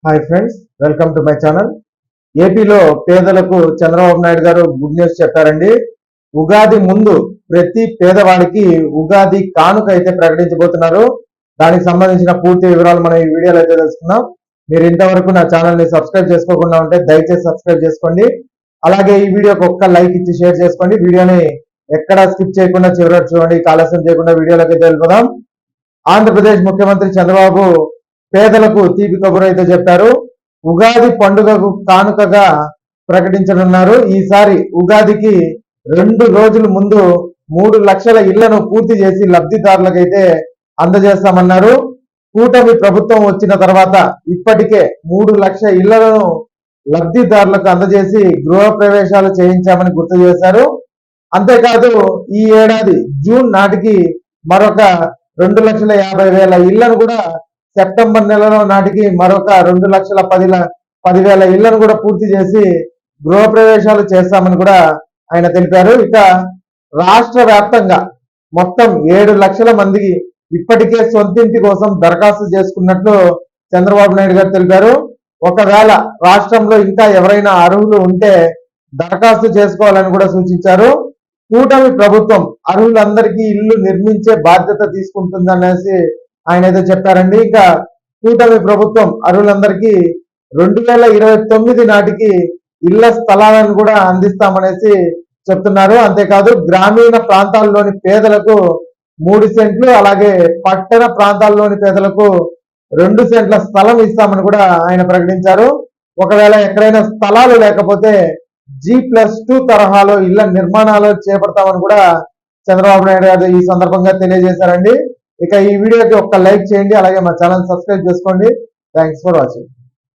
Hi friends, welcome to my channel. ఏపీలో పేదలకు చంద్రబాబు నాయుడు గారు గుడ్ న్యూస్ చెప్పారండి. ఉగాది ముందు ప్రతి పేదవాడికి ఉగాది కానుక అయితే ప్రకటించబోతున్నారు. దానికి సంబంధించిన పూర్తి వివరాలు మనం ఈ వీడియోలో అయితే తెలుసుకుందాం. మీరు ఇంతవరకు నా ఛానల్ ని సబ్స్క్రైబ్ చేసుకోకుండా ఉంటే దయచేసి సబ్స్క్రైబ్ చేసుకోండి. అలాగే ఈ వీడియోకి ఒక్క లైక్ ఇచ్చి షేర్ చేసుకోండి. వీడియోని ఎక్కడా స్కిప్ చేయకుండా చివరి చూడండి. ఆలస్యం చేయకుండా వీడియోలోకి అయితే వెళ్ళిపోదాం. ఆంధ్రప్రదేశ్ ముఖ్యమంత్రి చంద్రబాబు పేదలకు తీపి కబురు అయితే చెప్పారు. ఉగాది పండుగకు కానుకగా ప్రకటించనున్నారు. ఈసారి ఉగాదికి 2 రోజుల ముందు 3 లక్షల ఇళ్లను పూర్తి చేసి లబ్ధిదారులకైతే అందజేస్తామన్నారు. కూటమి ప్రభుత్వం వచ్చిన తర్వాత ఇప్పటికే 3 లక్షల ఇళ్లను లబ్ధిదారులకు అందజేసి గృహ ప్రవేశాలు చేయించామని గుర్తు చేశారు. అంతేకాదు ఈ ఏడాది జూన్ నాటికి మరొక 2,50,000 ఇళ్లను కూడా సెప్టెంబర్ నెలలో నాటికి మరొక 2,10,000 ఇళ్లను కూడా పూర్తి చేసి గృహ ప్రవేశాలు చేస్తామని కూడా ఆయన తెలిపారు. ఇక రాష్ట్ర వ్యాప్తంగా మొత్తం 7 లక్షల మందికి ఇప్పటికే సొంతింటి కోసం దరఖాస్తు చేసుకున్నట్లు చంద్రబాబు నాయుడు గారు తెలిపారు. ఒకవేళ రాష్ట్రంలో ఇంకా ఎవరైనా అర్హులు ఉంటే దరఖాస్తు చేసుకోవాలని కూడా సూచించారు. కూటమి ప్రభుత్వం అర్హులందరికీ ఇల్లు నిర్మించే బాధ్యత తీసుకుంటుందనేసి ఆయన అయితే చెప్పారండి. ఇంకా కూటమి ప్రభుత్వం అర్హులందరికీ 2029 నాటికి ఇళ్ల స్థలాలను కూడా అందిస్తామనేసి చెప్తున్నారు. అంతేకాదు గ్రామీణ ప్రాంతాల్లోని పేదలకు 3 సెంట్లు, అలాగే పట్టణ ప్రాంతాల్లోని పేదలకు 2 సెంట్ల స్థలం ఇస్తామని కూడా ఆయన ప్రకటించారు. ఒకవేళ ఎక్కడైనా స్థలాలు లేకపోతే G+2 తరహాలో ఇళ్ల నిర్మాణాలు చేపడతామని కూడా చంద్రబాబు నాయుడు గారు ఈ సందర్భంగా తెలియజేశారండి. ఇక ఈ వీడియోకి ఒక్క లైక్ చేయండి, అలాగే మా ఛానల్ సబ్స్క్రైబ్ చేసుకోండి. Thanks for watching.